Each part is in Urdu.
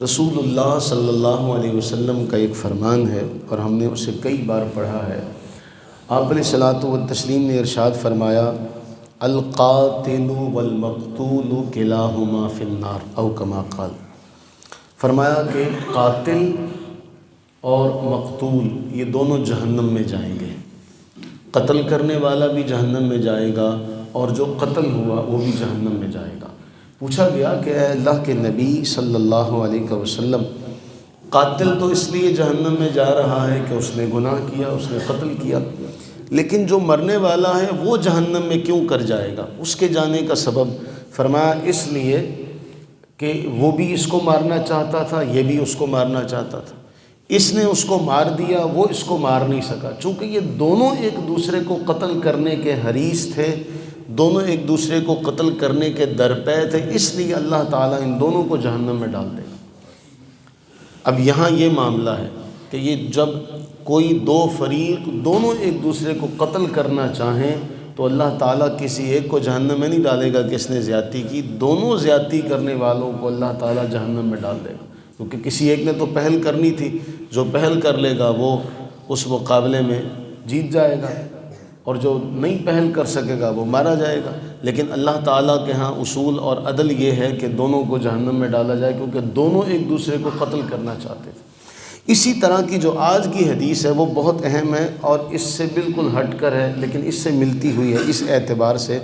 رسول اللہ صلی اللہ علیہ وسلم کا ایک فرمان ہے اور ہم نے اسے کئی بار پڑھا ہے۔ آپ علیہ الصلاۃ والتسلیم نے ارشاد فرمایا، القاتل والمقتول کلاہما فی النار او کما قال۔ فرمایا کہ قاتل اور مقتول یہ دونوں جہنم میں جائیں گے، قتل کرنے والا بھی جہنم میں جائے گا اور جو قتل ہوا وہ بھی جہنم میں جائے گا۔ پوچھا گیا کہ اے اللہ کے نبی صلی اللہ علیہ وسلم، قاتل تو اس لیے جہنم میں جا رہا ہے کہ اس نے گناہ کیا، اس نے قتل کیا، لیکن جو مرنے والا ہے وہ جہنم میں کیوں کر جائے گا؟ اس کے جانے کا سبب فرمایا اس لیے کہ وہ بھی اس کو مارنا چاہتا تھا، یہ بھی اس کو مارنا چاہتا تھا، اس نے اس کو مار دیا، وہ اس کو مار نہیں سکا۔ چونکہ یہ دونوں ایک دوسرے کو قتل کرنے کے حریص تھے، دونوں ایک دوسرے کو قتل کرنے کے درپے تھے، اس لیے اللہ تعالیٰ ان دونوں کو جہنم میں ڈال دے گا۔ اب یہاں یہ معاملہ ہے کہ یہ جب کوئی دو فریق دونوں ایک دوسرے کو قتل کرنا چاہیں تو اللہ تعالیٰ کسی ایک کو جہنم میں نہیں ڈالے گا کہ اس نے زیادتی کی، دونوں زیادتی کرنے والوں کو اللہ تعالیٰ جہنم میں ڈال دے گا، کیونکہ کسی ایک نے تو پہل کرنی تھی، جو پہل کر لے گا وہ اس مقابلے میں جیت جائے گا اور جو نہیں پہل کر سکے گا وہ مارا جائے گا۔ لیکن اللہ تعالیٰ کے ہاں اصول اور عدل یہ ہے کہ دونوں کو جہنم میں ڈالا جائے، کیونکہ دونوں ایک دوسرے کو قتل کرنا چاہتے تھے۔ اسی طرح کی جو آج کی حدیث ہے وہ بہت اہم ہے اور اس سے بالکل ہٹ کر ہے، لیکن اس سے ملتی ہوئی ہے۔ اس اعتبار سے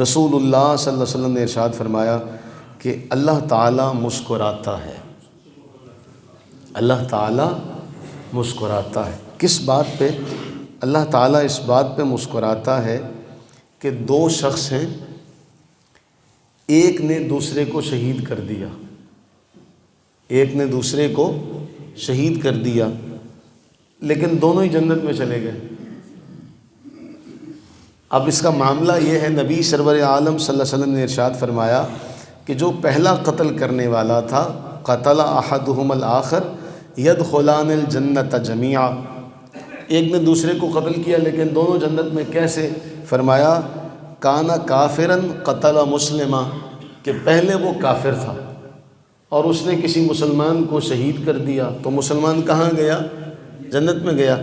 رسول اللہ صلی اللہ علیہ وسلم نے ارشاد فرمایا کہ اللہ تعالیٰ مسکراتا ہے، اللہ تعالیٰ مسکراتا ہے۔ کس بات پہ اللہ تعالیٰ اس بات پہ مسکراتا ہے کہ دو شخص ہیں، ایک نے دوسرے کو شہید کر دیا، ایک نے دوسرے کو شہید کر دیا، لیکن دونوں ہی جنت میں چلے گئے۔ اب اس کا معاملہ یہ ہے، نبی سرور عالم صلی اللہ علیہ وسلم نے ارشاد فرمایا کہ جو پہلا قتل کرنے والا تھا، قتل احدہم الآخر یدخلان الجنۃ جمیعا، ایک نے دوسرے کو قتل کیا لیکن دونوں جنت میں۔ کیسے؟ فرمایا کانا کافرن قتل مسلمہ، کہ پہلے وہ کافر تھا اور اس نے کسی مسلمان کو شہید کر دیا تو مسلمان کہاں گیا؟ جنت میں گیا۔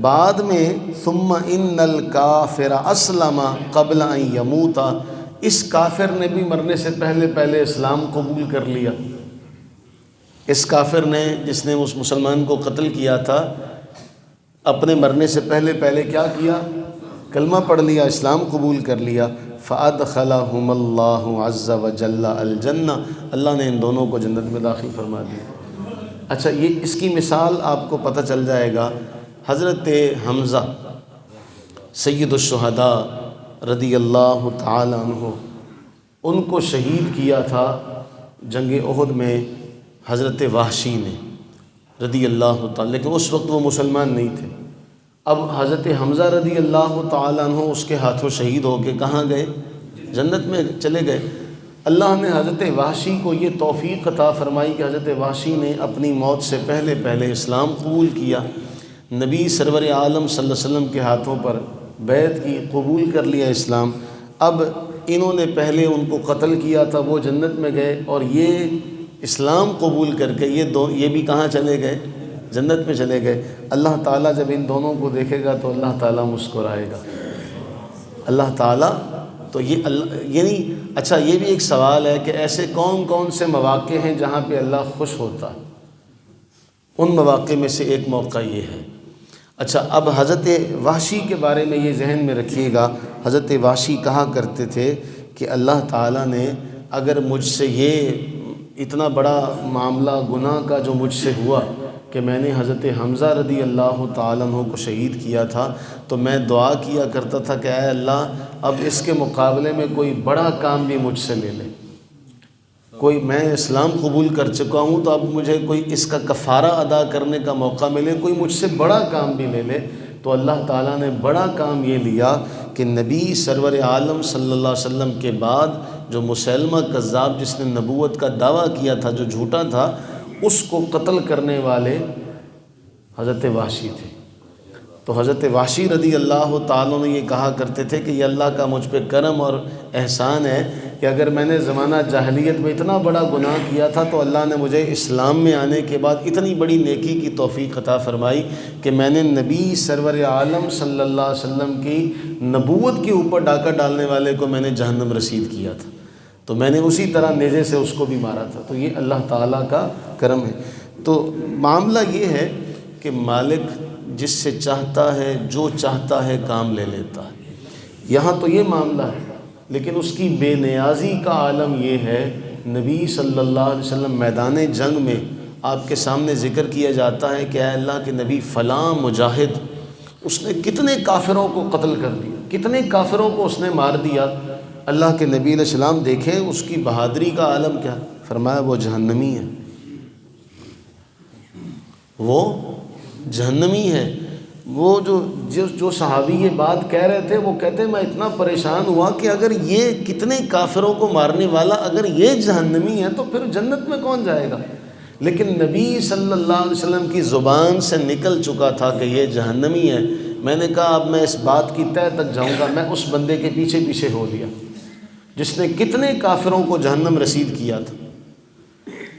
بعد میں ثم ان الکافر اسلم قبل ان یموت، اس کافر نے بھی مرنے سے پہلے اسلام قبول کر لیا۔ اس کافر نے، جس نے اس مسلمان کو قتل کیا تھا، اپنے مرنے سے پہلے کیا کیا؟ کلمہ پڑھ لیا، اسلام قبول کر لیا۔ فَأَدْخَلَهُمَ اللَّهُ عَزَّ وَجَلَّ الْجَنَّةَ، اللہ نے ان دونوں کو جنت میں داخل فرما دیا۔ اچھا، یہ اس کی مثال آپ کو پتہ چل جائے گا۔ حضرت حمزہ سید الشہداء رضی اللہ تعالی عنہ، ان کو شہید کیا تھا جنگ احد میں حضرت وحشی نے رضی اللہ تعالی، لیکن اس وقت وہ مسلمان نہیں تھے۔ اب حضرت حمزہ رضی اللہ تعالیٰ عنہ اس کے ہاتھوں شہید ہو کے کہاں گئے؟ جنت میں چلے گئے۔ اللہ نے حضرت وحشی کو یہ توفیق عطا فرمائی کہ حضرت وحشی نے اپنی موت سے پہلے اسلام قبول کیا، نبی سرور عالم صلی اللہ علیہ وسلم کے ہاتھوں پر بیعت کی، قبول کر لیا اسلام۔ اب انہوں نے پہلے ان کو قتل کیا تھا، وہ جنت میں گئے، اور یہ اسلام قبول کر کے یہ بھی کہاں چلے گئے؟ جنت میں چلے گئے۔ اللہ تعالیٰ جب ان دونوں کو دیکھے گا تو اللہ تعالیٰ مسکرائے گا، اللہ تعالیٰ تو یعنی اچھا، یہ بھی ایک سوال ہے کہ ایسے کون سے مواقع ہیں جہاں پہ اللہ خوش ہوتا ہے؟ ان مواقع میں سے ایک موقع یہ ہے۔ اچھا، اب حضرت وحشی کے بارے میں یہ ذہن میں رکھیے گا، حضرت وحشی کہا کرتے تھے کہ اللہ تعالیٰ نے اگر مجھ سے یہ اتنا بڑا معاملہ گناہ کا جو مجھ سے ہوا کہ میں نے حضرت حمزہ رضی اللہ تعالیٰ عنہ کو شہید کیا تھا، تو میں دعا کیا کرتا تھا کہ اے اللہ، اب اس کے مقابلے میں کوئی بڑا کام بھی مجھ سے لے لے، کوئی، میں اسلام قبول کر چکا ہوں تو اب مجھے کوئی اس کا کفارہ ادا کرنے کا موقع ملے، کوئی مجھ سے بڑا کام بھی لے لے۔ تو اللہ تعالیٰ نے بڑا کام یہ لیا کہ نبی سرور عالم صلی اللہ علیہ وسلم کے بعد جو مسیلمہ کذاب، جس نے نبوت کا دعویٰ کیا تھا، جو جھوٹا تھا، اس کو قتل کرنے والے حضرت وحشی تھے۔ تو حضرت وحشی رضی اللہ تعالیٰ نے یہ کہا کرتے تھے کہ یہ اللہ کا مجھ پہ کرم اور احسان ہے کہ اگر میں نے زمانہ جاہلیت میں اتنا بڑا گناہ کیا تھا تو اللہ نے مجھے اسلام میں آنے کے بعد اتنی بڑی نیکی کی توفیق عطا فرمائی کہ میں نے نبی سرور عالم صلی اللہ علیہ وسلم کی نبوت کے اوپر ڈاکہ ڈالنے والے کو میں نے جہنم رسید کیا تھا، تو میں نے اسی طرح نیزے سے اس کو بھی مارا تھا۔ تو یہ اللہ تعالیٰ کا کرم ہے۔ تو معاملہ یہ ہے کہ مالک جس سے چاہتا ہے جو چاہتا ہے کام لے لیتا ہے، یہاں تو یہ معاملہ ہے، لیکن اس کی بے نیازی کا عالم یہ ہے۔ نبی صلی اللہ علیہ وسلم میدان جنگ میں آپ کے سامنے ذکر کیا جاتا ہے کہ اے اللہ کے نبی فلاں مجاہد اس نے کتنے کافروں کو قتل کر دیا، کتنے کافروں کو اس نے مار دیا۔ اللہ کے نبی علیہ السلام دیکھیں اس کی بہادری کا عالم کیا، فرمایا وہ جہنمی ہے، وہ جہنمی ہے۔ وہ جو صحابی یہ بات کہہ رہے تھے وہ کہتے ہیں میں اتنا پریشان ہوا کہ اگر یہ کتنے کافروں کو مارنے والا اگر یہ جہنمی ہے تو پھر جنت میں کون جائے گا؟ لیکن نبی صلی اللہ علیہ وسلم کی زبان سے نکل چکا تھا کہ یہ جہنمی ہے۔ میں نے کہا اب میں اس بات کی تہہ تک جاؤں گا، میں اس بندے کے پیچھے پیچھے ہو لیا جس نے کتنے کافروں کو جہنم رسید کیا تھا۔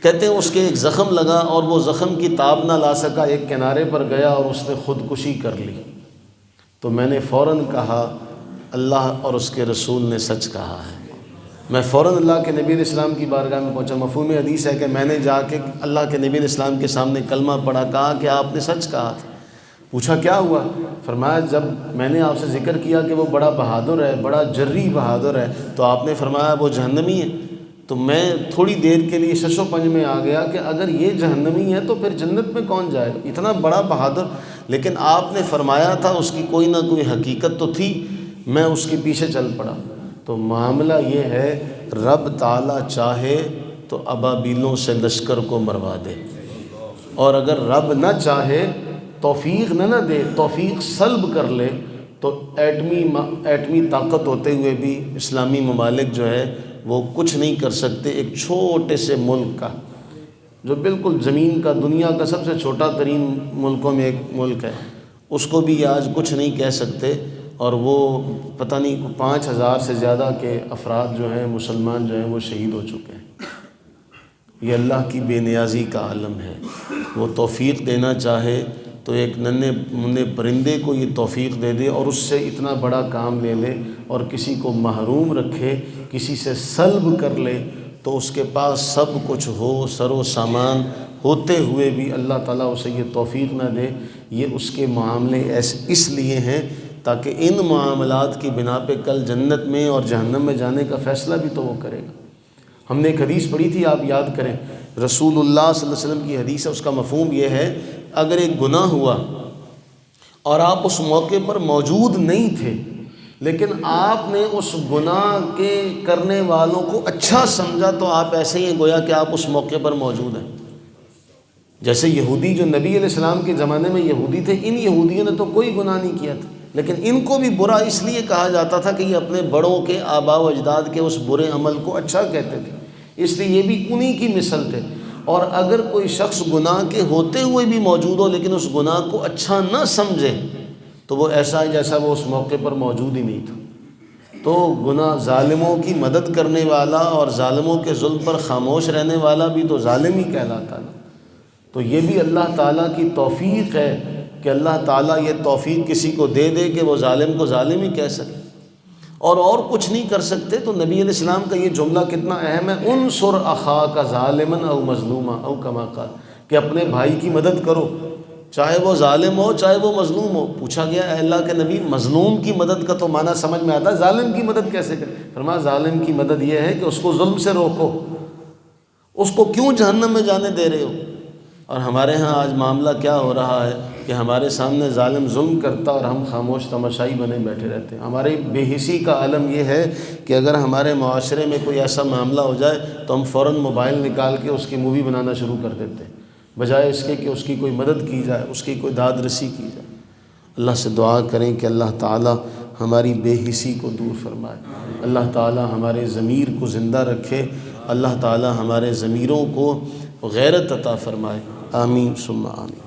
کہتے ہیں اس کے ایک زخم لگا اور وہ زخم کی تاب نہ لا سکا، ایک کنارے پر گیا اور اس نے خودکشی کر لی۔ تو میں نے فوراً کہا اللہ اور اس کے رسول نے سچ کہا ہے۔ میں فوراً اللہ کے نبی علیہ السلام کی بارگاہ میں پہنچا۔ مفہوم حدیث ہے کہ میں نے جا کے اللہ کے نبی علیہ السلام کے سامنے کلمہ پڑھا، کہا کہ آپ نے سچ کہا تھا۔ پوچھا کیا ہوا؟ فرمایا جب میں نے آپ سے ذکر کیا کہ وہ بڑا بہادر ہے، بڑا جری بہادر ہے، تو آپ نے فرمایا وہ جہنمی ہے۔ تو میں تھوڑی دیر کے لیے شش و پنج میں آ گیا کہ اگر یہ جہنمی ہے تو پھر جنت میں کون جائے گا؟ اتنا بڑا بہادر، لیکن آپ نے فرمایا تھا اس کی کوئی نہ کوئی حقیقت تو تھی، میں اس کے پیچھے چل پڑا۔ تو معاملہ یہ ہے رب تعالیٰ چاہے تو ابابیلوں سے لشکر کو مروا دے، اور اگر رب نہ چاہے توفیق نہ دے، توفیق سلب کر لے، تو ایٹمی طاقت ہوتے ہوئے بھی اسلامی ممالک جو ہے وہ کچھ نہیں کر سکتے۔ ایک چھوٹے سے ملک کا جو بالکل زمین کا دنیا کا سب سے چھوٹا ترین ملکوں میں ایک ملک ہے، اس کو بھی آج کچھ نہیں کہہ سکتے، اور وہ پتہ نہیں 5000 سے زیادہ کے افراد جو ہیں مسلمان جو ہیں وہ شہید ہو چکے ہیں۔ یہ اللہ کی بے نیازی کا عالم ہے۔ وہ توفیق دینا چاہے تو ایک ننھے منھے پرندے کو یہ توفیق دے دے اور اس سے اتنا بڑا کام لے لے، اور کسی کو محروم رکھے، کسی سے سلب کر لے، تو اس کے پاس سب کچھ ہو، سر و سامان ہوتے ہوئے بھی اللہ تعالیٰ اسے یہ توفیق نہ دے۔ یہ اس کے معاملے اس لیے ہیں تاکہ ان معاملات کی بنا پہ کل جنت میں اور جہنم میں جانے کا فیصلہ بھی تو وہ کرے گا۔ ہم نے ایک حدیث پڑھی تھی، آپ یاد کریں، رسول اللہ صلی اللہ علیہ وسلم کی حدیث ہے، اس کا مفہوم یہ ہے اگر ایک گناہ ہوا اور آپ اس موقع پر موجود نہیں تھے، لیکن آپ نے اس گناہ کے کرنے والوں کو اچھا سمجھا، تو آپ ایسے ہی گویا کہ آپ اس موقع پر موجود ہیں۔ جیسے یہودی جو نبی علیہ السلام کے زمانے میں یہودی تھے، ان یہودیوں نے تو کوئی گناہ نہیں کیا تھا، لیکن ان کو بھی برا اس لیے کہا جاتا تھا کہ یہ اپنے بڑوں کے آباء و اجداد کے اس برے عمل کو اچھا کہتے تھے، اس لیے یہ بھی انہی کی مثل تھے۔ اور اگر کوئی شخص گناہ کے ہوتے ہوئے بھی موجود ہو لیکن اس گناہ کو اچھا نہ سمجھے، تو وہ ایسا ہے جیسا وہ اس موقع پر موجود ہی نہیں تھا۔ تو گناہ ظالموں کی مدد کرنے والا اور ظالموں کے ظلم پر خاموش رہنے والا بھی تو ظالم ہی کہلاتا ہے۔ تو یہ بھی اللہ تعالیٰ کی توفیق ہے کہ اللہ تعالیٰ یہ توفیق کسی کو دے دے کہ وہ ظالم کو ظالم ہی کہہ سکے، اور کچھ نہیں کر سکتے۔ تو نبی علیہ السلام کا یہ جملہ کتنا اہم ہے، انصر اخاک ظالما او مظلوما او کما قال، کہ اپنے بھائی کی مدد کرو، چاہے وہ ظالم ہو چاہے وہ مظلوم ہو۔ پوچھا گیا اے اللہ کے نبی مظلوم کی مدد کا تو معنی سمجھ میں آتا ہے، ظالم کی مدد کیسے کرے؟ فرمایا ظالم کی مدد یہ ہے کہ اس کو ظلم سے روکو، اس کو کیوں جہنم میں جانے دے رہے ہو؟ اور ہمارے ہاں آج معاملہ کیا ہو رہا ہے کہ ہمارے سامنے ظالم ظلم کرتا اور ہم خاموش تماشائی بنے بیٹھے رہتے ہیں۔ ہماری بے حسی کا عالم یہ ہے کہ اگر ہمارے معاشرے میں کوئی ایسا معاملہ ہو جائے تو ہم فوراً موبائل نکال کے اس کی مووی بنانا شروع کر دیتے ہیں، بجائے اس کے کہ اس کی کوئی مدد کی جائے، اس کی کوئی داد رسی کی جائے۔ اللہ سے دعا کریں کہ اللہ تعالی ہماری بے حسی کو دور فرمائے، اللہ تعالی ہمارے ضمیر کو زندہ رکھے، اللہ تعالی ہمارے ضمیروں کو غیرت عطا فرمائے، آمین ثم آمین۔